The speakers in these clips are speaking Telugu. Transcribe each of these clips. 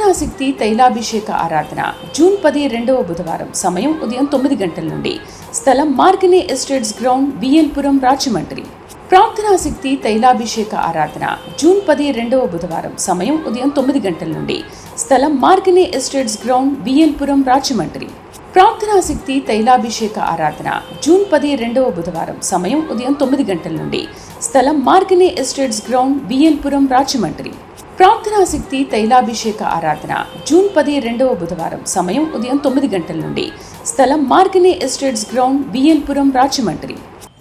ప్రార్థనాశక్తి తైలాభిషేక ఆరాధన జూన్ 10 రెండవ బుధవారం సమయం ఉదయం 9 గంటల నుండి స్థలం మార్గనే ఎస్టేట్స్ గ్రౌండ్ బిఎన్పురం రాజమండ్రి. ప్రార్థనాశక్తి తైలాభిషేక ఆరాధన జూన్ 10 రెండవ బుధవారం సమయం ఉదయం 9 గంటల నుండి స్థలం మార్గనే ఎస్టేట్స్ గ్రౌండ్ బిఎన్పురం రాజమండ్రి. ప్రార్థనాశక్తి తైలాభిషేక ఆరాధన జూన్ 10 రెండవ బుధవారం సమయం ఉదయం 9 గంటల నుండి స్థలం మార్గనే ఎస్టేట్స్ గ్రౌండ్ బిఎన్పురం రాజమండ్రి. ప్రార్థనాశక్తి తైలాభిషేక ఆరాధన జూన్ 10 రెండవ బుధవారం సమయం ఉదయం 9 గంటల నుండి స్థలం మార్గనే ఎస్టేట్స్ గ్రౌండ్ బిఎన్పురం రాజమండ్రి.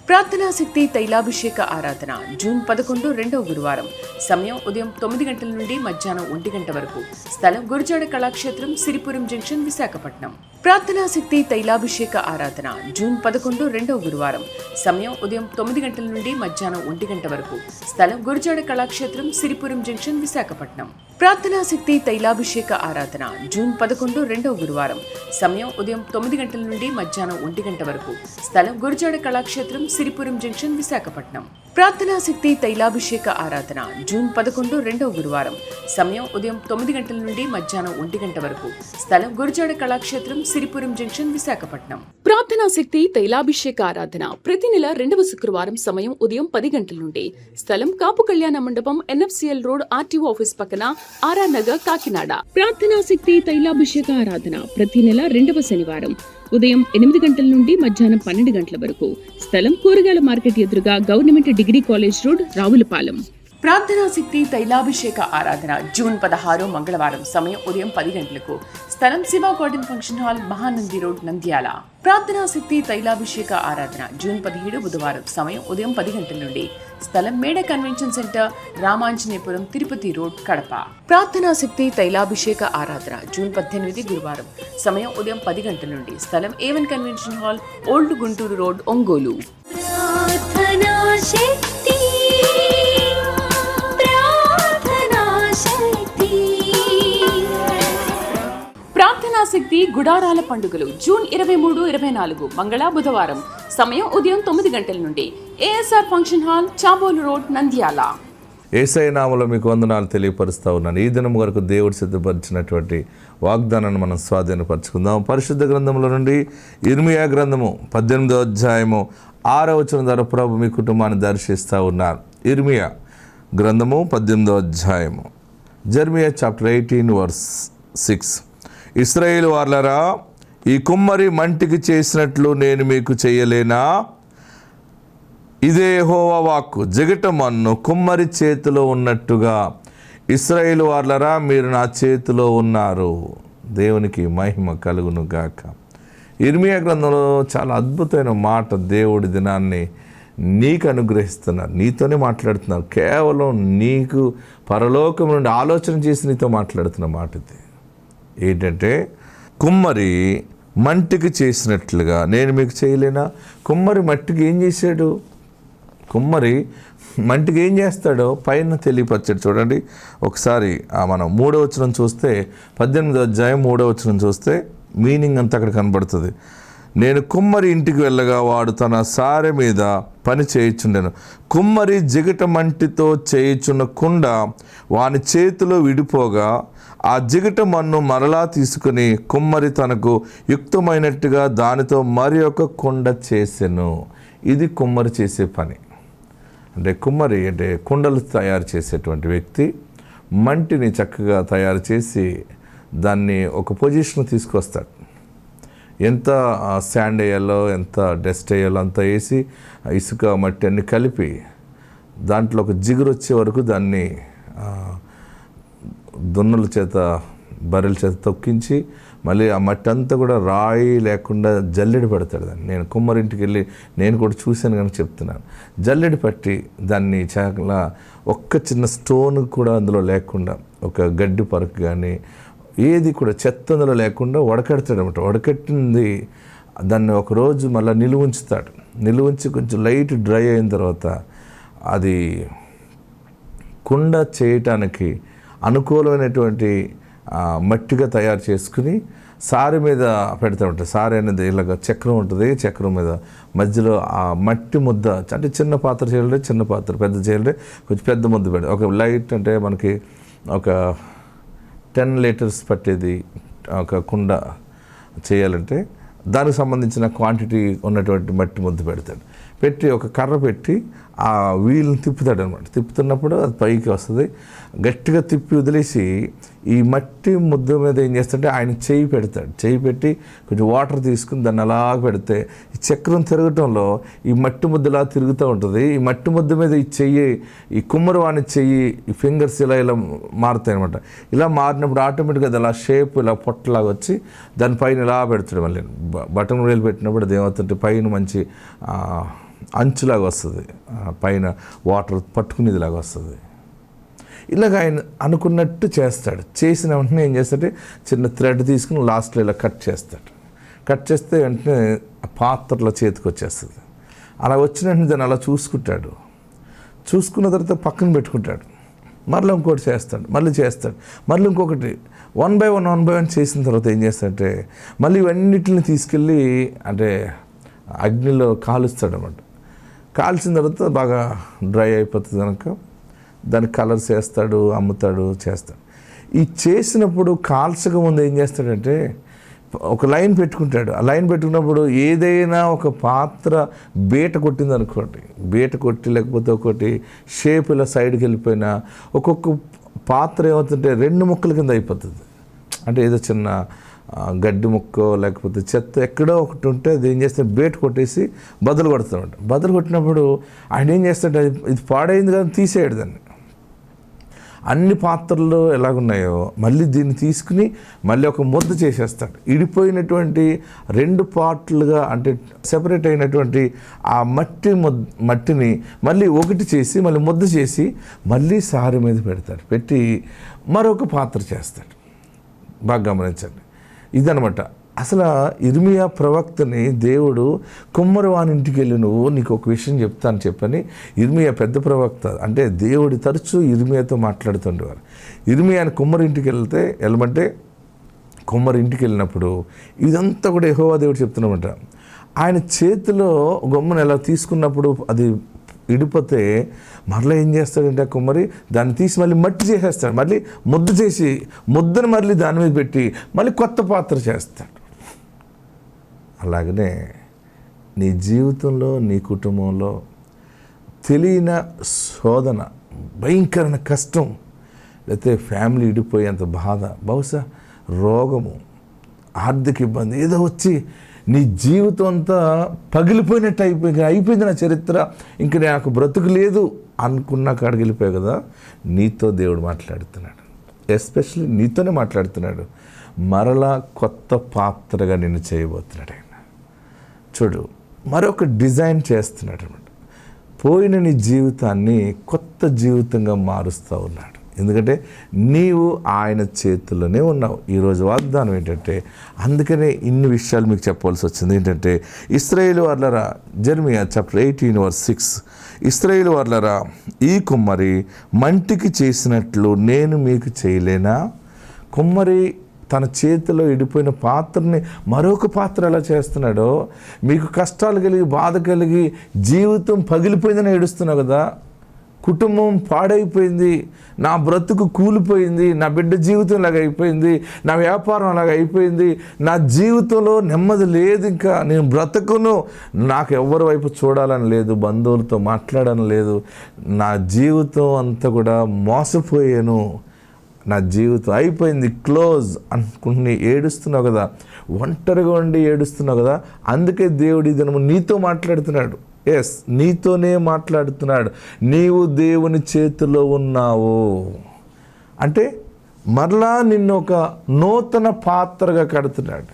ప్రార్థనాశక్తి తైలాభిషేక ఆరాధన జూన్ 11 రెండవ గురువారం సమయం ఉదయం 9 గంటల నుండి మధ్యాహ్నం 1 గంట వరకు స్థలం గురజాడ కళాక్షేత్రం సిరిపురం జంక్షన్ విశాఖపట్నం. ప్రార్థనాశక్తి తైలాభిషేక ఆరాధన జూన్ 11 రెండవ గురువారం సమయం ఉదయం 9 గంటల నుండి మధ్యాహ్నం 1 గంట వరకు స్థలం గురజాడ కళాక్షేత్రం సిరిపురం జంక్షన్ విశాఖపట్నం. ప్రార్థనాశక్తి తైలాభిషేక ఆరాధన జూన్ 11 రెండవ గురువారం సమయం ఉదయం 9 గంటల నుండి మధ్యాహ్నం 1 గంట వరకు స్థలం గురజాడ కళాక్షేత్రం సిరిపురం జంక్షన్ విశాఖపట్నం. ప్రార్థనాశక్తి తైలాభిషేక ఆరాధన జూన్ 11 రెండవ గురువారం సమయం ఉదయం 9 గంటల నుండి మధ్యాహ్నం 1 గంట వరకు స్థలం గురజాడ కళాక్షేత్రం సిరిపురం జంక్షన్ విశాఖపట్నం. ప్రార్థనాశక్తి తైలాభిషేక ఆరాధన ప్రతి నెల రెండవ శుక్రవారం సమయం ఉదయం 10 గంటల నుండి స్థలం కాపు కళ్యాణ మండపం ఎన్ఎఫ్సిఎల్ రోడ్ ఆర్టీఓ ఆఫీస్ పక్కన ఆర్ఆర్ నగర్ కాకినాడ. ప్రార్థనాశక్తి తైలాభిషేక ఆరాధన ప్రతి నెల రెండవ శనివారం ఉదయం 8 గంటల నుండి మధ్యాహ్నం 12 గంటల వరకు స్థలం కూరగాయల మార్కెట్ ఎదురుగా government degree college road Ravulapalem. ప్రార్థనాశక్తి తైలాభిషేక ఆరాధన జూన్ 16 మంగళవారం సమయం ఉదయం 10 గంటలకు స్థలం Shiva garden function hall Mahanandi road Nandyal. ప్రార్థనాశక్తి తైలాభిషేక ఆరాధన జూన్ 17 బుధవారం సమయం ఉదయం 10 గంటల నుండి స్థలం Meda convention centre రామాంజనేపురం Tirupati road Kadapa. ప్రార్థనాశక్తి తైలాభిషేక ఆరాధన జూన్ 18 గురువారం సమయం ఉదయం 10 గంటల నుండి స్థలం A one convention hall old Guntur road Ongole. ప్రార్థనాశక్తి గుడారాల పండుగలు జూన్ 23, 24 మంగళ బుధవారం సమయం ఉదయం 9 గంటల నుండి ASR function hall Chabolu road Nandyal. Yesayya నామములో మీకు వందనాలు తెలియపరుస్తూ ఉన్నాను. ఈ దినం వరకు దేవుడు సిద్ధపరిచినటువంటి వాగ్దానాన్ని మనం స్వాధీనపరచుకుందాం. పరిశుద్ధ గ్రంథంలో నుండి ఇర్మియా గ్రంథము 18వ అధ్యాయము 6వ వచనం ద్వారా ప్రభు మీ కుటుంబాన్ని దర్శిస్తూ ఉన్నారు. ఇర్మియా గ్రంథము 18వ అధ్యాయము, జెర్మియా చాప్టర్ 18 వర్స్ 6. ఇశ్రాయేలు వార్లరా, ఈ కుమ్మరి మంటికి చేసినట్లు నేను మీకు చేయలేనా? ఇదే యెహోవా వాక్కు. జిగట మన్ను కుమ్మరి చేతిలో ఉన్నట్టుగా ఇశ్రాయేలు వార్లరా, మీరు నా చేతిలో ఉన్నారు. దేవునికి మహిమ కలుగును గాక. ఇర్మియా గ్రంథంలో చాలా అద్భుతమైన మాట దేవుడి దినాన్ని నీకు అనుగ్రహిస్తున్నారు, నీతోనే మాట్లాడుతున్నారు. కేవలం నీకు పరలోకం నుండి ఆలోచన చేసి నీతో మాట్లాడుతున్న మాట ఇది. ఏంటంటే, కుమ్మరి మంటికి చేసినట్లుగా నేను మీకు చేయలేనా? కుమ్మరి మట్టికి ఏం చేశాడు? కుమ్మరి మంటికి ఏం చేస్తాడో పైన తెలియపరిచాడు. చూడండి ఒకసారి మనం 3వ వచనం చూస్తే, 18వ అధ్యాయం 3వ వచనం చూస్తే మీనింగ్ అంతా అక్కడ కనబడుతుంది. నేను కుమ్మరి ఇంటికి వెళ్ళగా వాడు తన సారె మీద పని చేయుచుండెను. కుమ్మరి జిగట మంటితో చేయుచున్న కుండ వాని చేతిలో విడిపోగా ఆ జిగట మన్ను మరలా తీసుకుని కుమ్మరి తనకు యుక్తమైనట్టుగా దానితో మరి ఒక కుండ చేసెను. ఇది కుమ్మరి చేసే పని. అంటే కుమ్మరి అంటే కుండలు తయారు చేసేటువంటి వ్యక్తి మంటిని చక్కగా తయారు చేసి దాన్ని ఒక పొజిషన్ తీసుకొస్తాడు. ఎంత శాండ్ వేయాలో, ఎంత డస్ట్ వేయాలో అంతా వేసి ఇసుక మట్టి అన్ని కలిపి దాంట్లో ఒక జిగురు వచ్చే వరకు దాన్ని దున్నుల చేత బర్రెల చేత తొక్కించి మళ్ళీ ఆ మట్టి అంతా కూడా రాయి లేకుండా జల్లెడి పెడతాడు దాన్ని. నేను కుమ్మరింటికి వెళ్ళి నేను కూడా చూశాను కానీ చెప్తున్నాను. జల్లెడి పట్టి దాన్ని చాలా ఒక్క చిన్న స్టోన్ కూడా అందులో లేకుండా, ఒక గడ్డి పరకు కానీ ఏది కూడా చెత్త అందులో లేకుండా వడకడతాడు అనమాట. వడకట్టింది దాన్ని ఒకరోజు మళ్ళీ నిలువుంచుతాడు. నిలువుంచి కొంచెం లైట్ డ్రై అయిన తర్వాత అది కుండ చేయటానికి అనుకూలమైనటువంటి మట్టిగా తయారు చేసుకుని సారె మీద పెడతా ఉంటారు. సారె అనేది ఇలాగ చక్రం ఉంటుంది. చక్రం మీద మధ్యలో ఆ మట్టి ముద్ద, అంటే చిన్న పాత్ర చేయాలంటే చిన్న పాత్ర, పెద్ద చేయాలంటే కొంచెం పెద్ద ముద్ద పెడతారు. ఒక లైట్ అంటే మనకి ఒక 10 లీటర్స్ పట్టేది ఒక కుండ చేయాలంటే దానికి సంబంధించిన క్వాంటిటీ ఉన్నటువంటి మట్టి ముద్ద పెడతాడు. పెట్టి ఒక కర్ర పెట్టి ఆ వీల్ని తిప్పుతాడు అనమాట. తిప్పుతున్నప్పుడు అది పైకి వస్తుంది. గట్టిగా తిప్పి వదిలేసి ఈ మట్టి ముద్ద మీద ఏం చేస్తాడంటే ఆయన చేయి పెడతాడు. చేయి పెట్టి కొంచెం వాటర్ తీసుకుని దాన్ని అలా పెడితే ఈ చక్రం తిరగటంలో ఈ మట్టి ముద్దలా తిరుగుతూ ఉంటుంది. ఈ మట్టి ముద్ద మీద ఈ చెయ్యి, ఈ కుమ్మరి వాని చెయ్యి, ఈ ఫింగర్స్ ఇలా మారుతాయి అనమాట. ఇలా మారినప్పుడు ఆటోమేటిక్గా అది అలా షేప్ ఇలా పొట్టలాగా వచ్చి దానిపైన ఇలా పెడతాడు. మళ్ళీ బటన్ వేలు పెట్టినప్పుడు అది ఏమవుతుంటే పైన మంచి అంచులాగా వస్తుంది, పైన వాటర్ పట్టుకునేదిలాగా వస్తుంది. ఇలాగ ఆయన అనుకున్నట్టు చేస్తాడు. చేసిన వెంటనే ఏం చేస్తాడంటే చిన్న థ్రెడ్ తీసుకుని లాస్ట్లో ఇలా కట్ చేస్తాడు. కట్ చేస్తే వెంటనే పాత్రలో చేతికి వచ్చేస్తుంది. అలా వచ్చిన వెంటనే దాన్ని అలా చూసుకుంటాడు. చూసుకున్న తర్వాత పక్కన పెట్టుకుంటాడు. మళ్ళీ ఇంకోటి చేస్తాడు, మళ్ళీ చేస్తాడు, మళ్ళీ ఇంకొకటి. 1 by 1 చేసిన తర్వాత ఏం చేస్తాడంటే మళ్ళీ ఇవన్నిటిని తీసుకెళ్ళి అంటే అగ్నిలో కాలుస్తాడు అన్నమాట. కాల్చిన తర్వాత బాగా డ్రై అయిపోతుంది కనుక దానికి కలర్స్ వేస్తాడు, అమ్ముతాడు, చేస్తాడు. ఈ చేసినప్పుడు కాల్చక ముందు ఏం చేస్తాడంటే ఒక లైన్ పెట్టుకుంటాడు. ఆ లైన్ పెట్టుకున్నప్పుడు ఏదైనా ఒక పాత్ర బీట కొట్టింది అనుకోండి, బీట కొట్టి లేకపోతే ఒకటి షేప్ ఇలా సైడ్కి వెళ్ళిపోయినా ఒక్కొక్క పాత్ర ఏమవుతుంటే 2 ముక్కల కింద అయిపోతుంది. అంటే ఏదో చిన్న గడ్డి ముక్క లేకపోతే చెత్త ఎక్కడో ఒకటి ఉంటే అది ఏం చేస్తే బేట కొట్టేసి బదులు కొడుతూ బదులు కొట్టినప్పుడు ఆయన ఏం చేస్తాడు, ఇది పాడైంది కదా తీసేయడు దాన్ని. అన్ని పాత్రలు ఎలాగున్నాయో మళ్ళీ దీన్ని తీసుకుని మళ్ళీ ఒక ముద్ద చేసేస్తాడు. ఇడిపోయినటువంటి 2 పార్ట్లుగా అంటే సెపరేట్ అయినటువంటి ఆ మట్టిని మళ్ళీ ఒకటి చేసి మళ్ళీ ముద్ద చేసి మళ్ళీ సారి మీద పెడతాడు. పెట్టి మరొక పాత్ర చేస్తాడు. బాగా గమనించండి, ఇదనమాట. అసలు ఇర్మియా ప్రవక్తని దేవుడు కుమ్మరి వాని ఇంటికి వెళ్ళి నువ్వు నీకు ఒక విషయం చెప్తాను చెప్పని ఇర్మియా పెద్ద ప్రవక్త అంటే దేవుడు తరచూ ఇర్మియాతో మాట్లాడుతుండేవారు. ఇర్మియాని కుమ్మరి ఇంటికి వెళ్ళమంటే కుమ్మరి ఇంటికి వెళ్ళినప్పుడు ఇదంతా కూడా యెహోవా దేవుడు చెప్తున్నమాట. ఆయన చేతిలో గొమ్మను ఎలా తీసుకున్నప్పుడు అది ఇడిపోతే మరలా ఏం చేస్తాడంటే ఆ కుమ్మరి దాన్ని తీసి మళ్ళీ మట్టి చేసేస్తాడు. మళ్ళీ ముద్ద చేసి ముద్దను మళ్ళీ దాని మీద పెట్టి మళ్ళీ కొత్త పాత్ర చేస్తాడు. అలాగనే నీ జీవితంలో నీ కుటుంబంలో తెలియని శోధన, భయంకరమైన కష్టం, లేకపోతే ఫ్యామిలీ ఇడిపోయేంత బాధ, బహుశా రోగము, ఆర్థిక ఇబ్బంది ఏదో వచ్చి నీ జీవితం అంతా పగిలిపోయినట్టు అయిపోయింది నా చరిత్ర, ఇంక నాకు బ్రతుకు లేదు అనుకున్న కాడికి వెళ్ళిపోయావు కదా. నీతో దేవుడు మాట్లాడుతున్నాడు, ఎస్పెషల్లీ నీతోనే మాట్లాడుతున్నాడు. మరలా కొత్త పాత్రగా నిన్ను చేయబోతున్నాడు ఆయన. చూడు, మరొక డిజైన్ చేస్తున్నాడు అనమాట. పోయిన నీ జీవితాన్ని కొత్త జీవితంగా మారుస్తూ ఉన్నాడు. ఎందుకంటే నీవు ఆయన చేతుల్లోనే ఉన్నావు. ఈరోజు వాగ్దానం ఏంటంటే, అందుకనే ఇన్ని విషయాలు మీకు చెప్పవలసి వచ్చింది. ఏంటంటే, ఇశ్రాయేలు వార్లరా, జెర్మియా చాప్టర్ 18:6, ఇశ్రాయేలు వార్లరా, ఈ కుమ్మరి మంటికి చేసినట్లు నేను మీకు చేయలేనా? కుమ్మరి తన చేతిలో ఇడిపోయిన పాత్రని మరొక పాత్ర ఎలా చేస్తున్నాడో, మీకు కష్టాలు కలిగి బాధ కలిగి జీవితం పగిలిపోయిందని ఏడుస్తున్నావు కదా, కుటుంబం పాడైపోయింది, నా బ్రతుకు కూలిపోయింది, నా బిడ్డ జీవితం లాగా అయిపోయింది, నా వ్యాపారం అలాగ అయిపోయింది, నా జీవితంలో నెమ్మది లేదు, ఇంకా నేను బ్రతుకును, నాకు ఎవరి వైపు చూడాలని లేదు, బంధువులతో మాట్లాడాలని లేదు, నా జీవితం అంతా కూడా మోసపోయాను, నా జీవితం అయిపోయింది, క్లోజ్ అనుకుని ఏడుస్తున్నావు కదా, ఒంటరిగా ఉండి ఏడుస్తున్నావు కదా. అందుకే దేవుడు ఈ దినము నీతో మాట్లాడుతున్నాడు. ఎస్, నీతోనే మాట్లాడుతున్నాడు. నీవు దేవుని చేతిలో ఉన్నావు అంటే మరలా నిన్ను ఒక నూతన పాత్రగా కడుతున్నాడు.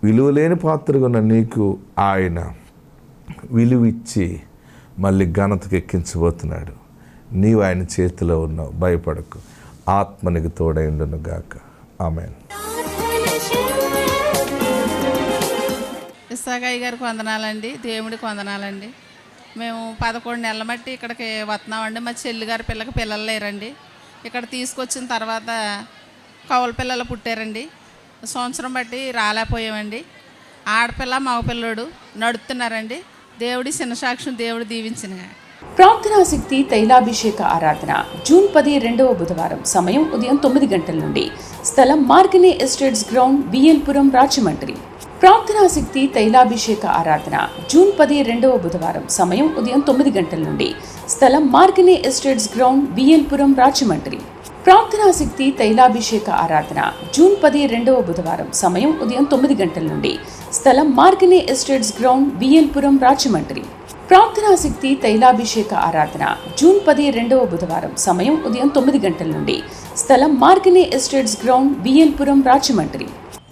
విలువలేని పాత్రగా ఉన్న నీకు ఆయన విలువిచ్చి మళ్ళీ ఘనతకు ఎక్కించబోతున్నాడు. నీవు ఆయన చేతిలో ఉన్నావు, భయపడకు. ఆత్మనికి తోడైండును గాక. ఆమేన్. ఇస్సాగయ్య గారికి వందనాలండి, దేవుడికి వందనాలండి. మేము 11 నెలల మట్టి ఇక్కడికి వస్తున్నామండి. మా చెల్లి గారి పిల్లలు లేరండి. ఇక్కడ తీసుకొచ్చిన తర్వాత కౌలు పిల్లలు పుట్టారండి. సంవత్సరం బట్టి రాలేకపోయామండి. ఆడపిల్ల మగపిల్లడు నడుస్తున్నారండి. దేవుడి చిన్న సాక్ష్యం దేవుడు దీవించిన. ప్రార్థనా శక్తి తైలాభిషేక ఆరాధన జూన్ 10 రెండవ బుధవారం సమయం ఉదయం 9 గంటల నుండి స్థలం మార్గనే ఎస్టేట్స్ గ్రౌండ్, విఎల్పురం, రాజమండ్రి. ప్రార్థనాశక్తి తైలాభిషేక ఆరాధన జూన్ 10 రెండవ బుధవారం. సమయం ఉదయం 9 గంటల నుండి. స్థలం మార్గనే ఎస్టేట్స్ గ్రౌండ్, విఎల్పురం, రాజమండ్రి. ప్రార్థనాశక్తి తైలాభిషేక ఆరాధన జూన్ 10 రెండవ బుధవారం. సమయం ఉదయం 9 గంటల నుండి. స్థలం మార్గనే ఎస్టేట్స్ గ్రౌండ్, విఎల్పురం, రాజమండ్రి. ప్రార్థనాశక్తి తైలాభిషేక ఆరాధన జూన్ 10 రెండవ బుధవారం. సమయం ఉదయం 9 గంటల నుండి. స్థలం మార్గనే ఎస్టేట్స్ గ్రౌండ్, విఎల్పురం, రాజమండ్రి.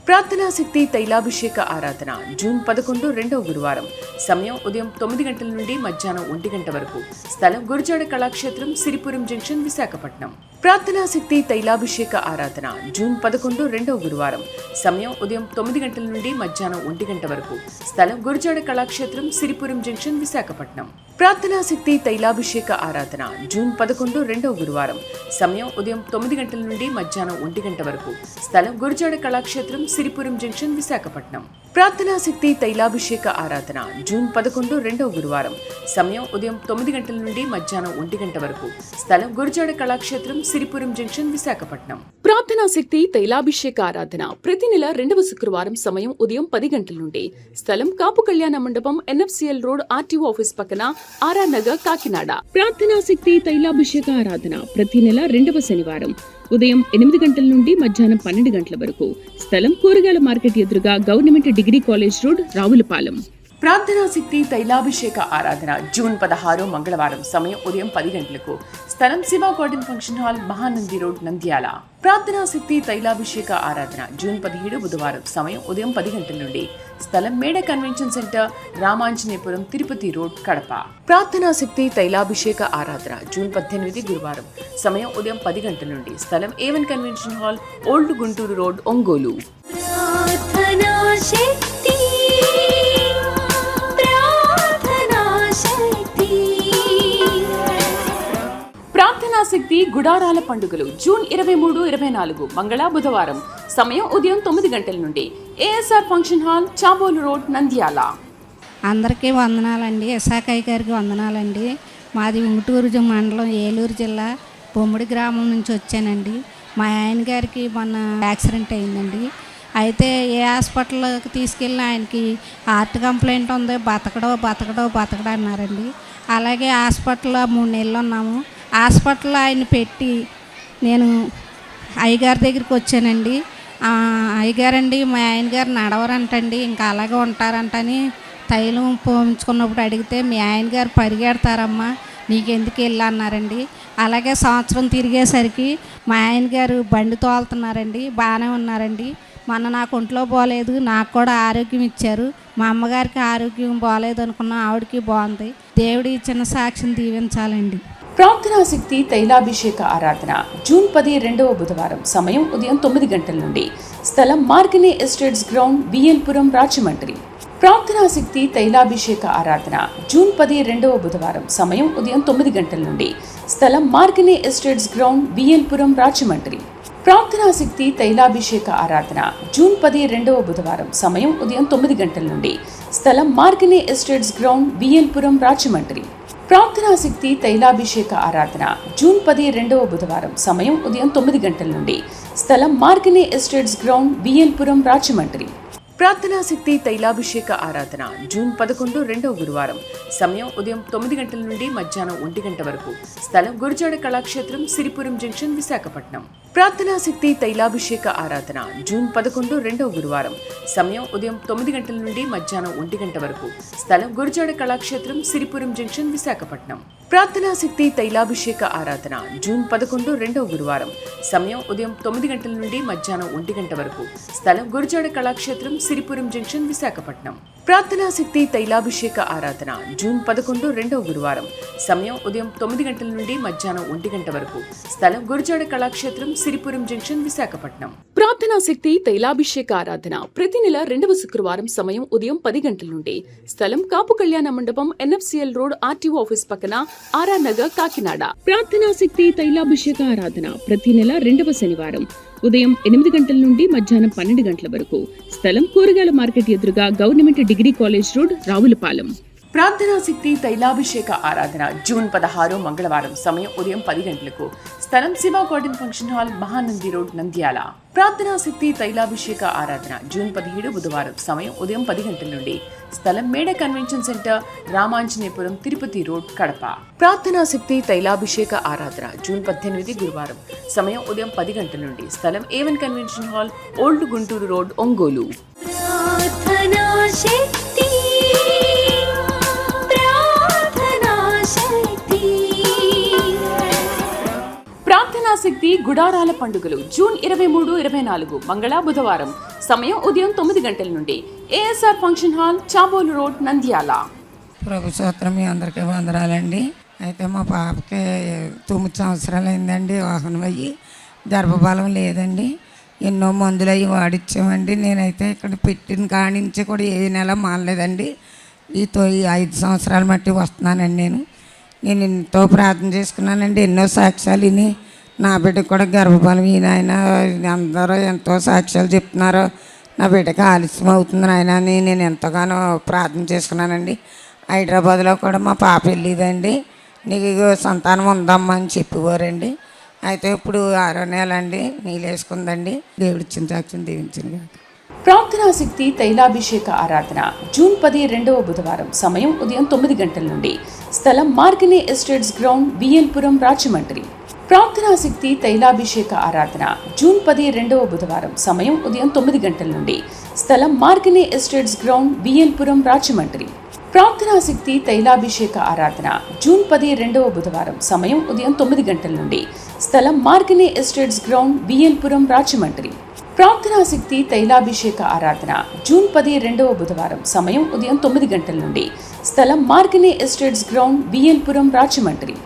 ప్రార్థనాశక్తి తైలాభిషేక ఆరాధన జూన్ 11 రెండవ గురువారం. సమయం ఉదయం 9 గంటల నుండి మధ్యాహ్నం 1 గంట వరకు. స్థలం గురజాడ కళాక్షేత్రం, సిరిపురం జంక్షన్, విశాఖపట్నం. ప్రార్థనాశక్తి తైలాభిషేక ఆరాధన జూన్ 11 రెండవ గురువారం. సమయం ఉదయం 9 గంటల నుండి మధ్యాహ్నం 1 గంట వరకు. స్థలం గురజాడ కళాక్షేత్రం, సిరిపురం జంక్షన్, విశాఖపట్నం. ప్రార్థనాశక్తి తైలాభిషేక ఆరాధన జూన్ 11 రెండవ గురువారం. సమయం ఉదయం 9 గంటల నుండి మధ్యాహ్నం 1 గంట వరకు. స్థలం గురజాడ కళాక్షేత్రం, సిరిపురం జంక్షన్, విశాఖపట్నం. ప్రార్థనాశక్తి తైలాభిషేక ఆరాధన జూన్ 11 రెండవ గురువారం. సమయం ఉదయం 9 గంటల నుండి మధ్యాహ్నం 1 గంట వరకు. స్థలం గురజాడ కళాక్షేత్రం, సిరిపురం జంక్షన్, విశాఖపట్నం. ప్రార్థనాశక్తి తైలాభిషేక ఆరాధన ప్రతి నెల రెండవ శుక్రవారం. సమయం ఉదయం 10 గంటల నుండి. స్థలం కాపు కళ్యాణ మండపం, ఎన్ఎఫ్సిఎల్ రోడ్, ఆర్టీఓ ఆఫీస్ పక్కన, ఆర్ఆర్ నగర్, కాకినాడ. ప్రార్థనాశక్తి తైలాభిషేక ఆరాధన ప్రతి నెల రెండవ శనివారం ఉదయం 8 గంటల నుండి మధ్యాహ్నం 12 గంటల వరకు. స్థలం కూరగాయల మార్కెట్ ఎదురుగా, government degree college road, Ravulapalem. ప్రార్థనాశక్తి తైలాభిషేక ఆరాధన జూన్ 16 మంగళవారం. సమయం ఉదయం 10 గంటలకు. స్థలం Shiva garden function hall, Mahanandi road, Nandyal. ప్రార్థనాశక్తి తైలాభిషేక ఆరాధన జూన్ 17 బుధవారం. సమయం ఉదయం 10 గంటల నుండి. స్థలం Meda convention centre, Ramanjaneyapuram, Tirupati road, Kadapa. ప్రార్థనాశక్తి తైలాభిషేక ఆరాధన జూన్ 18 గురువారం. సమయం ఉదయం 10 గంటల నుండి. స్థలం A1 convention hall, old Guntur road, Ongole. ప్రార్థనాశక్తి గుడారాల పండుగలు జూన్ 23, 24 మంగళ బుధవారం. సమయం ఉదయం 9 గంటల నుండి. ASR function hall, Chabolu road, Nandyal. అందరికీ వందనాలండి. ఇసాకయ్య గారికి వందనాలండి. మాది ఉంగుటూరు మండలం, ఏలూరు జిల్లా, బొమ్మిడి గ్రామం నుంచి వచ్చానండి. మా ఆయన గారికి మొన్న యాక్సిడెంట్ అయిందండి. అయితే ఏ హాస్పిటల్కి తీసుకెళ్ళిన ఆయనకి హార్ట్ కంప్లైంట్ ఉంది, బతకడో అన్నారండి. అలాగే హాస్పిటల్లో 3 నెలలు ఉన్నాము. హాస్పిటల్లో ఆయన పెట్టి నేను అయ్యగారి దగ్గరికి వచ్చానండి. అయ్యగారండి, మా ఆయన గారు నడవరంటండి, ఇంకా అలాగే ఉంటారంటని తైలం పోయించుకున్నప్పుడు అడిగితే, మీ ఆయన గారు పరిగెడతారమ్మా, నీకెందుకు వెళ్ళి అన్నారండి. అలాగే సంవత్సరం తిరిగేసరికి మా ఆయన గారు బండి తోలుతున్నారండి, బాగానే ఉన్నారండి. మొన్న నాకు ఒంట్లో బాగలేదు, నాకు కూడా ఆరోగ్యం ఇచ్చారు. మా అమ్మగారికి ఆరోగ్యం బాగలేదు అనుకున్నాం, ఆవిడకి బాగుంది. దేవుడి చిన్న సాక్ష్యం దీవించాలండి. ప్రార్థనాశక్తి తైలాభిషేక ఆరాధన జూన్ 10 రెండవ బుధవారం. సమయం ఉదయం 9 గంటల నుండి. స్థలం మార్గనే ఎస్టేట్స్ గ్రౌండ్, విఎల్పురం, రాజమండ్రి. ప్రార్థనాశక్తి తైలాభిషేక ఆరాధన జూన్ 10 రెండవ బుధవారం. సమయం ఉదయం 9 గంటల నుండి. స్థలం మార్గనే ఎస్టేట్స్ గ్రౌండ్, విఎల్పురం, రాజమండ్రి. ప్రార్థనాశక్తి తైలాభిషేక ఆరాధన జూన్ 10 రెండవ బుధవారం. సమయం ఉదయం 9 గంటల నుండి. స్థలం మార్గనే ఎస్టేట్స్ గ్రౌండ్, విఎల్పురం, రాజమండ్రి. ప్రార్థనాశక్తి తైలాభిషేక ఆరాధన జూన్ 10 రెండవ బుధవారం. సమయం ఉదయం 9 గంటల నుండి. స్థలం మార్గనే ఎస్టేట్స్ గ్రౌండ్, విఎల్పురం, రాజమండ్రి. ప్రార్థనాశక్తి తైలాభిషేక ఆరాధన జూన్ 11 రెండవ గురువారం. సమయం ఉదయం 9 గంటల నుండి మధ్యాహ్నం 1 గంట వరకు. స్థలం గురజాడ కళాక్షేత్రం, సిరిపురం జంక్షన్, విశాఖపట్నం. ప్రార్థనాశక్తి తైలాభిషేక ఆరాధన జూన్ 11 రెండవ గురువారం. సమయం ఉదయం 9 గంటల నుండి మధ్యాహ్నం 1 గంట వరకు. స్థలం గురజాడ కళాక్షేత్రం, సిరిపురం జంక్షన్, విశాఖపట్నం. ప్రార్థనాశక్తి తైలాభిషేక ఆరాధన జూన్ 11 రెండవ గురువారం. సమయం ఉదయం 9 గంటల నుండి మధ్యాహ్నం 1 గంట వరకు. స్థలం గురజాడ కళాక్షేత్రం, సిరిపురం జంక్షన్, విశాఖపట్నం. ప్రార్థనాశక్తి తైలాభిషేక ఆరాధన జూన్ 11 రెండవ గురువారం. సమయం ఉదయం 9 గంటల నుండి మధ్యాహ్నం 1 గంట వరకు. స్థలం గురజాడ కళాక్షేత్రం, సిరిపురం జంక్షన్, విశాఖపట్నం. ప్రార్థనాశక్తి తైలాభిషేక ఆరాధన ప్రతి నెల రెండవ శుక్రవారం. సమయం ఉదయం 10 గంటల నుండి. స్థలం కాపు కళ్యాణ మండపం, ఎన్ఎఫ్సిఎల్ రోడ్, ఆర్టీఓ ఆఫీస్ పక్కన, ఆర్ఆర్ నగర్, కాకినాడ. ప్రార్థనాశక్తి తైలాభిషేక ఆరాధన ప్రతి నెల రెండవ శనివారం ఉదయం 8 గంటల నుండి మధ్యాహ్నం 12 గంటల వరకు. స్థలం కూరగాయల మార్కెట్ ఎదురుగా, government degree college road, Ravulapalem. ప్రార్థనా శక్తి తైలాభిషేక ఆరాధన జూన్ 16 మంగళవారం సమయం ఉదయం 10 గంటలకు. స్థలం Shiva garden function hall, Mahanandi road, Nandyal. ప్రార్థనా శక్తి తైలాభిషేక ఆరాధన జూన్ 17 బుధవారం సమయం ఉదయం 10 గంటల నుండి. స్థలం Meda convention centre, రామాంజనేపురం, Tirupati road, Kadapa. ప్రార్థనా శక్తి తైలాభిషేక ఆరాధన జూన్ 18 గురువారం సమయం ఉదయం 10 గంటల నుండి. స్థలం A one convention hall, old Guntur road, Ongole. ప్రార్థనా శక్తి గుడారాల పండుగలు జూన్ 23, 24 మంగళ బుధవారం సమయం ఉదయం 9 గంటల నుండి. ASR function hall, Chabolu road, Nandyal. ప్రభు స్తోత్రం, మీ అందరికీ వందనాలండి. అయితే మా పాపకి 9 సంవత్సరాలు అయిందండి, వాహనం అయ్యి గర్భఫలం లేదండి. ఎన్నో మందులు అవి వాడిచ్చామండి. నేనైతే ఇక్కడ పెట్టిన కాడి నుంచి కూడా ఏ నెల మానలేదండి. ఈ 5 సంవత్సరాల మట్టి వస్తున్నానండి. నేను ఎంతో ప్రార్థన చేసుకున్నానండి. ఎన్నో సాక్ష్యాలు విని నా బిడ్డకు కూడా గర్భఫలం ఈయన అందరూ ఎంతో సాక్ష్యాలు చెప్తున్నారు. నా బిడ్డకి ఆలస్యం అవుతుంది నాయన అని నేను ఎంతగానో ప్రార్థన చేసుకున్నానండి. హైదరాబాద్లో కూడా మా పాప వెళ్ళేదండి. నీకు సంతానం ఉందమ్మా అని చెప్పేవారండి. అయితే ఇప్పుడు 6వ నెల అండి, నీళ్ళేసుకుందండి. దేవుడిచ్చిన సాక్ష్యం దీవించింది. ప్రార్థనా శక్తి తైలాభిషేక ఆరాధన జూన్ 10 రెండవ బుధవారం సమయం ఉదయం 9 గంటల నుండి. స్థలం మార్గనే ఎస్టేట్స్ గ్రౌండ్, బిఎల్పురం, రాజమండ్రి. ప్రార్థనా శక్తి తైలాభిషేక ఆరాధన జూన్ 10 రెండవ బుధవారం సమయం ఉదయం 9 గంటల నుండి. స్థలం మార్గనే ఎస్టేట్స్ గ్రౌండ్, బిఎల్పురం, రాజమండ్రి. ప్రార్థనా శక్తి తైలాభిషేక ఆరాధన జూన్ 10 రెండవ బుధవారం సమయం ఉదయం 9 గంటల నుండి. స్థలం మార్గనే ఎస్టేట్స్ గ్రౌండ్, బిఎల్పురం, రాజమండ్రి. ప్రార్థనా శక్తి తైలాభిషేక ఆరాధన జూన్ 10 రెండవ బుధవారం సమయం ఉదయం 9 గంటల నుండి. స్థలం మార్గనే ఎస్టేట్స్ గ్రౌండ్, బిఎల్పురం, రాజమండ్రి.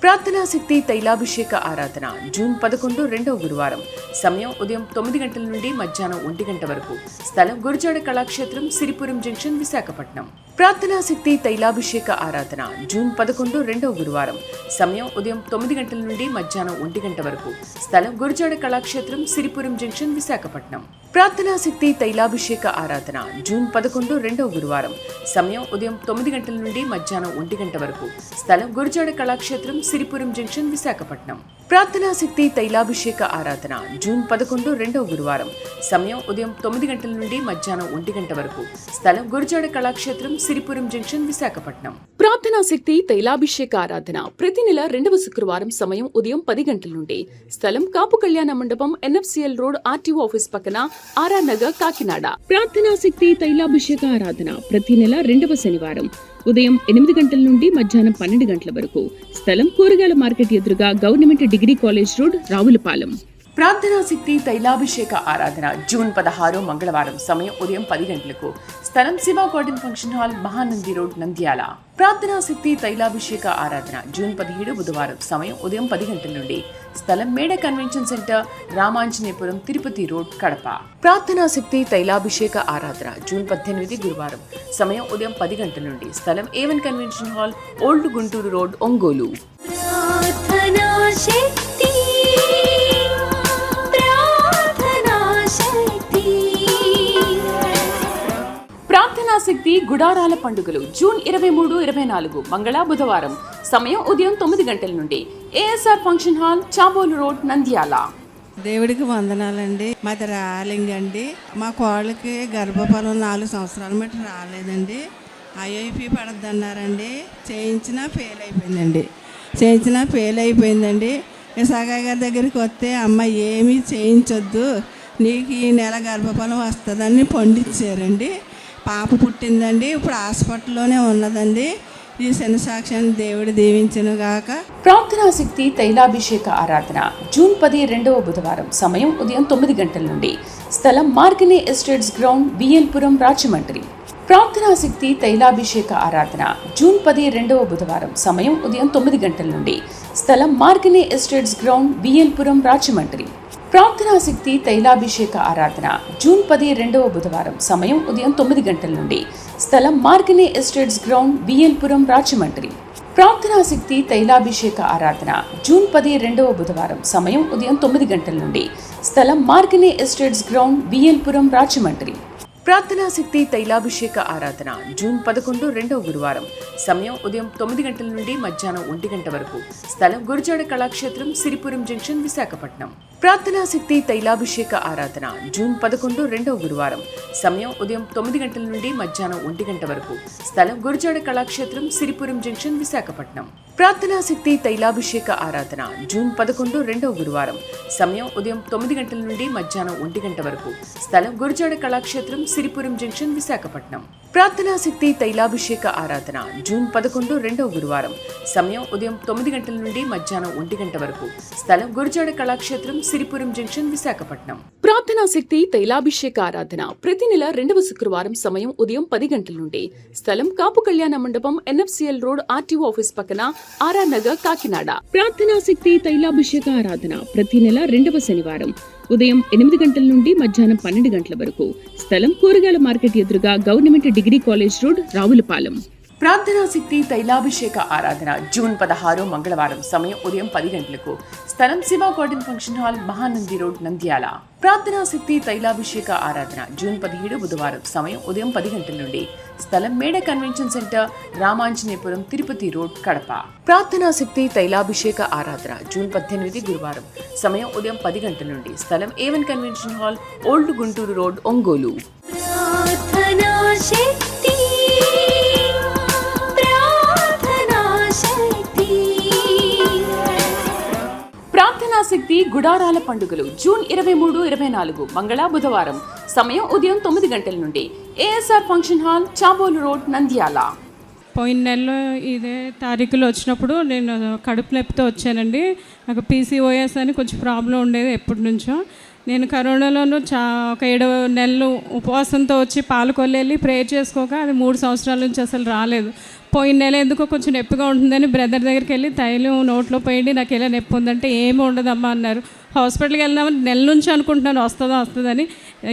ప్రార్థనా శక్తి తైలాభిషేక ఆరాధన జూన్ 11 రెండవ గురువారం సమయం ఉదయం 9 గంటల నుండి మధ్యాహ్నం 1 గంట వరకు. స్థలం గురజాడ కళాక్షేత్రం, సిరిపురం జంక్షన్, విశాఖపట్నం. ప్రార్థనా శక్తి తైలాభిషేక ఆరాధన జూన్ 11 రెండవ గురువారం సమయం ఉదయం 9 గంటల నుండి మధ్యాహ్నం 1 గంట వరకు. స్థలం గురజాడ కళాక్షేత్రం, సిరిపురం జంక్షన్, విశాఖపట్నం. ప్రార్థనా శక్తి తైలాభిషేక ఆరాధన జూన్ 11 రెండవ గురువారం సమయం ఉదయం 9 గంటల నుండి మధ్యాహ్నం 1 గంట వరకు. స్థలం గురజాడ కళాక్షేత్రం, సిరిపురం జంక్షన్, విశాఖపట్నం. ప్రార్థనా శక్తి తైలాభిషేక ఆరాధన జూన్ 11 రెండవ గురువారం సమయం ఉదయం 9 గంటల నుండి మధ్యాహ్నం 1 గంట వరకు. స్థలం గురజాడ కళాక్షేత్రం, సిరిపురం జంక్షన్, విశాఖపట్నం. ప్రార్థనా శక్తి తైలాభిషేక ఆరాధన ప్రతి నెల 2వ శుక్రవారం సమయం ఉదయం 10 గంటల నుండి. స్థలం కాపు కళ్యాణ మండపం, ఎన్ఎఫ్సిఎల్ రోడ్, ఆర్టీఓ ఆఫీస్ పక్కన, ఆర్ఆర్ నగర్, కాకినాడ. ప్రార్థనా శక్తి తైలాభిషేక ఆరాధన ప్రతి నెల 2వ శనివారం ఉదయం 8 గంటల నుండి మధ్యాహ్నం 12 గంటల వరకు. స్థలం కూరగాయల మార్కెట్ ఎదురుగా, government degree college road, Ravulapalem. ప్రార్థనా శక్తి తైలాభిషేక ఆరాధన జూన్ 16 మంగళవారం సమయం ఉదయం 10 గంటలకు. స్థలం Shiva garden function hall, Mahanandi road, Nandyal. ప్రార్థనా శక్తి తైలాభిషేక ఆరాధన జూన్ 17 బుధవారం సమయం ఉదయం 10 గంటల నుండి. స్థలం Meda convention centre, రామాంజనేపురం, Tirupati road, Kadapa. ప్రార్థనా శక్తి తైలాభిషేక ఆరాధన జూన్ 18 గురువారం సమయం ఉదయం 10 గంటల నుండి. స్థలం A one convention hall, old Guntur road, Ongole. ప్రార్థనా శక్తి గుడారాల పండుగలు జూన్ 23, 24 మంగళ బుధవారం సమయం ఉదయం 9 గంటల నుండి. ASR function hall, Chabolu road, Nandyal. దేవుడికి వందనాలండి. మాది రాలింగండి. మా కోళ్ళకి గర్భఫలం 4 సంవత్సరాల మట్టి రాలేదండి. ఐఐపి పడద్దన్నారండి. చేయించినా ఫెయిల్ అయిపోయిందండి. సాగయ్య గారి దగ్గరికి వస్తే అమ్మ ఏమీ చేయించొద్దు, నీకు ఈ నెల గర్భఫలం వస్తుందని పండించారండి. పాప పుట్టిందండి. ఇప్పుడు హాస్పిటల్లోనే ఉన్నదండి. ఈ శని సాక్ష్యాన్ని దేవుడు దీవించును గాక. ప్రార్థనా శక్తి తైలాభిషేక ఆరాధన జూన్ 10 రెండవ బుధవారం సమయం ఉదయం 9 గంటల నుండి. స్థలం మార్గనే ఎస్టేట్స్ గ్రౌండ్, బిఎల్పురం, రాజమండ్రి. ప్రార్థనా శక్తి తైలాభిషేక ఆరాధన జూన్ 10 రెండవ బుధవారం సమయం ఉదయం 9 గంటల నుండి. స్థలం మార్గనే ఎస్టేట్స్ గ్రౌండ్, బిఎల్పురం, రాజమండ్రి. ప్రార్థనా శక్తి తైలాభిషేక ఆరాధన జూన్ 10 రెండవ బుధవారం సమయం ఉదయం 9 గంటల నుండి. స్థలం మార్గనే ఎస్టేట్స్ గ్రౌండ్, బిఎల్పురం, రాజమండ్రి. ప్రార్థనా శక్తి తైలాభిషేక ఆరాధన జూన్ 10 రెండవ బుధవారం సమయం ఉదయం 9 గంటల నుండి. స్థలం మార్గనే ఎస్టేట్స్ గ్రౌండ్, బిఎల్పురం, రాజమండ్రి. ప్రార్థనా శక్తి తైలాభిషేక ఆరాధన జూన్ 11 రెండవ గురువారం. సమయం ఉదయం 9 గంటల నుండి మధ్యాహ్నం 1 గంట వరకు. స్థలం గురజాడ కళాక్షేత్రం, సిరిపురం జంక్షన్, విశాఖపట్నం. ప్రార్థనా శక్తి తైలాభిషేక ఆరాధన జూన్ 11 రెండవ గురువారం. సమయం ఉదయం 9 గంటల నుండి మధ్యాహ్నం 1 గంట వరకు. స్థలం గురజాడ కళాక్షేత్రం, సిరిపురం జంక్షన్, విశాఖపట్నం. ప్రార్థనా శక్తి తైలాభిషేక ఆరాధన జూన్ 11 రెండవ గురువారం. సమయం ఉదయం 9 గంటల నుండి మధ్యాహ్నం 1 గంట వరకు. స్థలం గురజాడ కళాక్షేత్రం, సిరిపురం జంక్షన్, విశాఖపట్నం. ప్రార్థనా శక్తి తైలాభిషేక ఆరాధన జూన్ 11 రెండవ గురువారం. సమయం ఉదయం 9 గంటల నుండి మధ్యాహ్నం 1 గంట వరకు. స్థలం గురజాడ కళాక్షేత్రం, సిరిపురం జంక్షన్, విశాఖపట్నం. ప్రార్థనా శక్తి తైలాభిషేక ఆరాధన ప్రతి నెల రెండవ శుక్రవారం. సమయం ఉదయం 10 గంటల నుండి. స్థలం కాపు కళ్యాణ మండపం, NFCL రోడ్, RTO ఆఫీస్ పక్కన, ఆర్ఆర్ నగర్, కాకినాడ. ప్రార్థనా శక్తి తైలాభిషేక ఆరాధన ప్రతి నెల రెండవ శనివారం ఉదయం 8 గంటల నుండి మధ్యాహ్నం 12 గంటల వరకు. స్థలం కూరగాయల మార్కెట్ ఎదురుగా government degree college road, Ravulapalem. ప్రార్థనా శక్తి తైలాభిషేక ఆరాధన జూన్ 16 మంగళవారం. సమయం ఉదయం 10 గంటలకు. స్థలం Shiva garden function hall, Mahanandi road, Nandyal. ప్రార్థనా శక్తి తైలాభిషేక ఆరాధన జూన్ 17 బుధవారం. సమయం ఉదయం 10 గంటల నుండి. స్థలం Meda convention centre, రామాంజనేపురం, Tirupati road, Kadapa. ప్రార్థనా శక్తి తైలాభిషేక ఆరాధన జూన్ 18 గురువారం. సమయం ఉదయం 10 గంటల నుండి. స్థలం A1 convention hall, old Guntur road, Ongole. ప్రార్థనా శక్తి గుడారాల పండుగలు జూన్ 23, 24 మంగళ బుధవారం. సమయం ఉదయం 9 గంటల నుండి. ASR function hall, Chabolu road, Nandyal. పోయిన నెలలో ఇదే తారీఖులో వచ్చినప్పుడు నేను కడుపు నొప్పితో వచ్చానండి. నాకు PCOS అని కొంచెం ప్రాబ్లం ఉండేది ఎప్పటి నుంచో. నేను కరోనాలోనూ ఒక 7 నెలలు ఉపవాసంతో వచ్చి పాలకొల్లి ప్రేయర్ చేసుకోక అది 3 సంవత్సరాల నుంచి అసలు రాలేదు. పోయిన నెల ఎందుకో కొంచెం నొప్పిగా ఉంటుందని బ్రదర్ దగ్గరికి వెళ్ళి తైలం నోట్లో పోయింది, నాకు ఎలా నొప్పి ఉందంటే ఏమి ఉండదమ్మా అన్నారు. హాస్పిటల్కి వెళ్దామని నెల నుంచి అనుకుంటున్నాను వస్తుందని.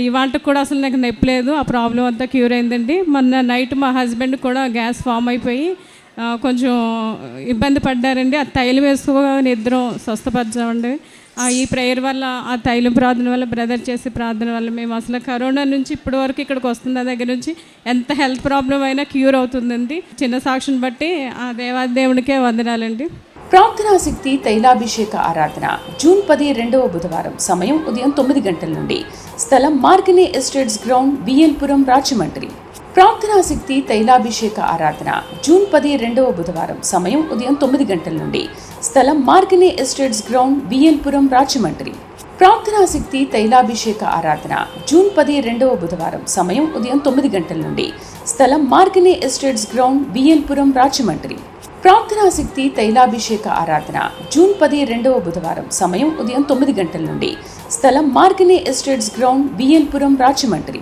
ఇవాంటికి కూడా అసలు నాకు నొప్పి లేదు. ఆ ప్రాబ్లం అంతా క్యూర్ అయిందండి. మొన్న నైట్ మా హస్బెండ్ కూడా గ్యాస్ ఫామ్ అయిపోయి కొంచెం ఇబ్బంది పడ్డారండి. ఆ తైలం వేసుకోగా నిద్రం స్వస్థపరచామండి. ఈ ప్రేయర్ వల్ల, ఆ తైలం ప్రార్థన వల్ల, బ్రదర్ చేసే ప్రార్థన వల్ల మేము అసలు కరోనా నుంచి ఇప్పటి వరకు ఇక్కడికి వస్తున్న దగ్గర నుంచి ఎంత హెల్త్ ప్రాబ్లం అయినా క్యూర్ అవుతుందండి. చిన్న సాక్షిని బట్టి ఆ దేవాదేవునికే వందనాలండి. ప్రార్థనా శక్తి తైలాభిషేక ఆరాధన జూన్ 10 రెండవ బుధవారం. సమయం ఉదయం 9 గంటల నుండి. స్థలం మార్గనే ఎస్టేట్స్ గ్రౌండ్, బిఎల్పురం, రాజమండ్రి. ప్రార్థనా శక్తి తైలాభిషేక ఆరాధన జూన్ 10 రెండవ బుధవారం. సమయం ఉదయం 9 గంటల నుండి. స్థలం మార్గనే ఎస్టేట్స్ గ్రౌండ్, బిఎల్పురం, రాజమండ్రి. ప్రార్థనా శక్తి తైలాభిషేక ఆరాధన జూన్ 10 రెండవ బుధవారం. సమయం ఉదయం 9 గంటల నుండి. స్థలం మార్గనే ఎస్టేట్స్ గ్రౌండ్, బిఎల్పురం, రాజమండ్రి. ప్రార్థనా శక్తి తైలాభిషేక ఆరాధన జూన్ 10 రెండవ బుధవారం. సమయం ఉదయం 9 గంటల నుండి. స్థలం మార్గనే ఎస్టేట్స్ గ్రౌండ్, బిఎల్పురం, రాజమండ్రి.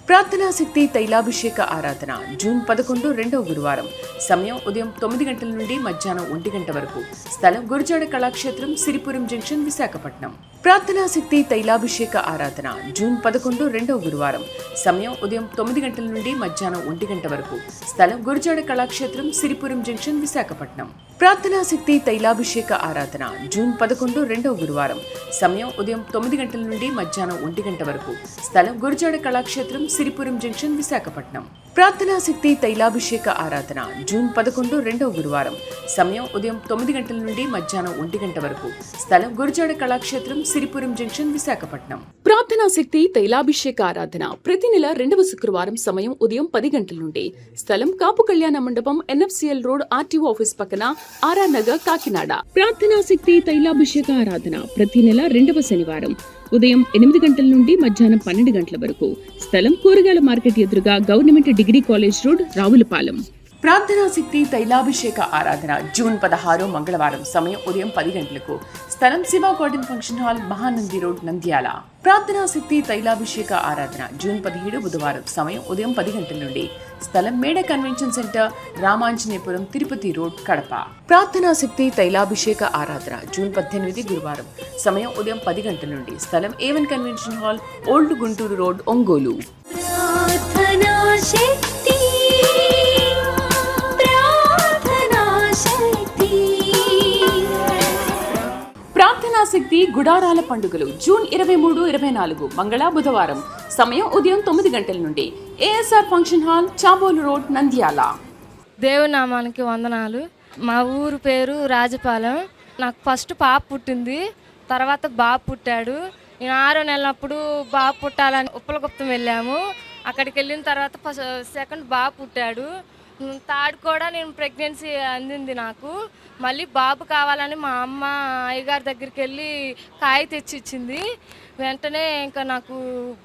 ప్రార్థనా శక్తి తైలాభిషేక ఆరాధన జూన్ 11 రెండవ గురువారం. సమయం ఉదయం 9 గంటల నుండి మధ్యాహ్నం 1 గంట వరకు. స్థలం గురజాడ కళాక్షేత్రం, సిరిపురం జంక్షన్, విశాఖపట్నం. ప్రార్థనా శక్తి తైలాభిషేక ఆరాధన జూన్ 11 రెండవ గురువారం. సమయం ఉదయం 9 గంటల నుండి మధ్యాహ్నం 1 గంట వరకు. స్థలం గురజాడ కళాక్షేత్రం, సిరిపురం జంక్షన్, విశాఖపట్నం. ప్రార్థనా శక్తి తైలాభిషేక ఆరాధన జూన్ 11 రెండవ గురువారం. సమయం ఉదయం 9 గంటల నుండి మధ్యాహ్నం 1 గంట వరకు. స్థలం గురజాడ కళాక్షేత్రం, సిరిపురం జంక్షన్, విశాఖపట్నం. ప్రార్థనా శక్తి తైలాభిషేక ఆరాధన జూన్ 11 రెండవ గురువారం. సమయం ఉదయం 9 గంటల నుండి మధ్యాహ్నం 1 గంట వరకు. స్థలం గురజాడ కళాక్షేత్రం, సిరిపురం జంక్షన్, విశాఖపట్నం. ప్రార్థనా శక్తి తైలాభిషేక ఆరాధన ప్రతి నెల రెండవ శుక్రవారం. సమయం ఉదయం 10 గంటల నుండి. స్థలం కాపు కళ్యాణ మండపం, NFCL రోడ్, RTO ఆఫీస్ పక్కన, ఆర్ఆర్ నగర్, కాకినాడ. ప్రార్థనా శక్తి తైలాభిషేక ఆరాధన ప్రతి నెల రెండవ శనివారం ఉదయం 8 గంటల నుండి మధ్యాహ్నం 12 గంటల వరకు. స్థలం కూరగాయల మార్కెట్ ఎదురుగా government degree college road, Ravulapalem. ప్రార్థనా శక్తి తైలాభిషేక ఆరాధన జూన్ 16 మంగళవారం. సమయం ఉదయం 10 గంటలకు. స్థలం Shiva garden function hall, Mahanandi road, Nandyal. ప్రార్థనా శక్తి తైలాభిషేక ఆరాధన జూన్ 17 బుధవారం. సమయం ఉదయం 10 గంటల నుండి. స్థలం Meda convention centre, రామాంజనేపురం, Tirupati road, Kadapa. ప్రార్థనా శక్తి తైలాభిషేక ఆరాధన జూన్ 18 గురువారం. సమయం ఉదయం 10 గంటల నుండి. స్థలం A1 convention hall, old Guntur road, Ongole. ప్రార్థనా శక్తి గుడారాల పండుగలు జూన్ 23, 24 మంగళ బుధవారం. సమయం ఉదయం 9 గంటల నుండి. ASR function hall, Chabolu road, Nandyal. దేవునామానికి వందనాలు. మా ఊరు పేరు రాజపాలెం. నాకు ఫస్ట్ పాప పుట్టింది, తర్వాత బాబు పుట్టాడు. నేను 6వ నెలప్పుడు బాబు పుట్టాలని ఉప్పలగుప్తం వెళ్ళాము. అక్కడికి వెళ్ళిన తర్వాత సెకండ్ బాబు పుట్టాడు. థర్డ్ కూడా నేను ప్రెగ్నెన్సీ అందింది నాకు. మళ్ళీ బాబు కావాలని మా అమ్మ అయ్యగారి దగ్గరికి వెళ్ళి కాయ తెచ్చి ఇచ్చింది. వెంటనే ఇంకా నాకు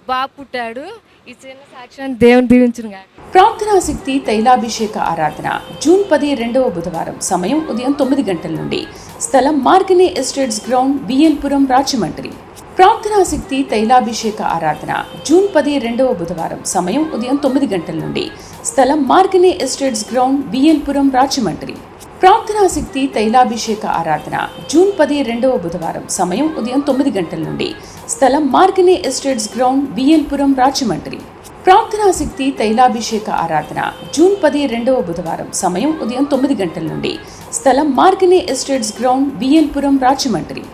బాబు పుట్టాడు. ఈ చిన్న సాక్ష్యాన్ని దేవుని దీవించును గాక. ప్రార్థనా శక్తి తైలాభిషేక ఆరాధన జూన్ 10 రెండవ బుధవారం. సమయం ఉదయం 9 గంటల నుండి. స్థలం మార్గనే ఎస్టేట్స్ గ్రౌండ్, బిఎల్పురం, రాజమండ్రి. ప్రార్థనా శక్తి తైలాభిషేక ఆరాధన జూన్ 10 రెండవ బుధవారం. సమయం ఉదయం 9 గంటల నుండి. స్థలం మార్గనే ఎస్టేట్స్ గ్రౌండ్, బిఎల్పురం, రాజమండ్రి. ప్రార్థనా శక్తి తైలాభిషేక ఆరాధన జూన్ 10 రెండవ బుధవారం. సమయం ఉదయం 9 గంటల నుండి. స్థలం మార్గనే ఎస్టేట్స్ గ్రౌండ్, బిఎల్పురం, రాజమండ్రి. ప్రార్థనా శక్తి తైలాభిషేక ఆరాధన జూన్ 10 రెండవ బుధవారం. సమయం ఉదయం 9 గంటల నుండి. స్థలం మార్గనే ఎస్టేట్స్ గ్రౌండ్, బిఎల్పురం, రాజమండ్రి.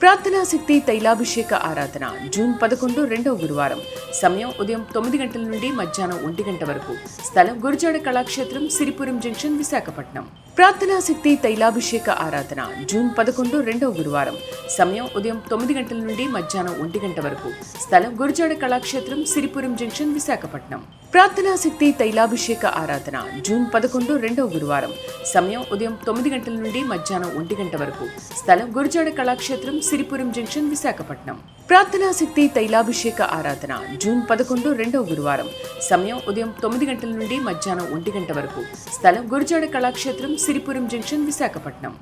ప్రార్థనా శక్తి తైలాభిషేక ఆరాధన జూన్ 11 రెండవ గురువారం. సమయం ఉదయం 9 గంటల నుండి మధ్యాహ్నం 1 గంట వరకు. స్థలం గురుజాడ కళాక్షేత్రం, సిరిపురం జంక్షన్, విశాఖపట్నం. ప్రార్థనా శక్తి తైలాభిషేక ఆరాధన జూన్ 11 రెండవ గురువారం. సమయం ఉదయం 9 గంటల నుండి మధ్యాహ్నం 1 గంట వరకు. స్థలం గురుజాడ కళాక్షేత్రం, సిరిపురం జంక్షన్, విశాఖపట్నం. ప్రార్థనా శక్తి తైలాభిషేక ఆరాధన జూన్ 11 రెండవ గురువారం. సమయం ఉదయం 9 గంటల నుండి మధ్యాహ్నం 1 గంట వరకు. స్థలం గురుజాడ కళాక్షేత్రం, సిరిపురం జంక్షన్, విశాఖపట్నం. ప్రార్థనా శక్తి తైలాభిషేక ఆరాధన జూన్ 11 రెండవ గురువారం. సమయం ఉదయం 9 గంటల నుండి మధ్యాహ్నం 1 గంట వరకు. స్థలం గురుజాడ కళాక్షేత్రం, సిరిపురం జంక్షన్, విశాఖపట్నం.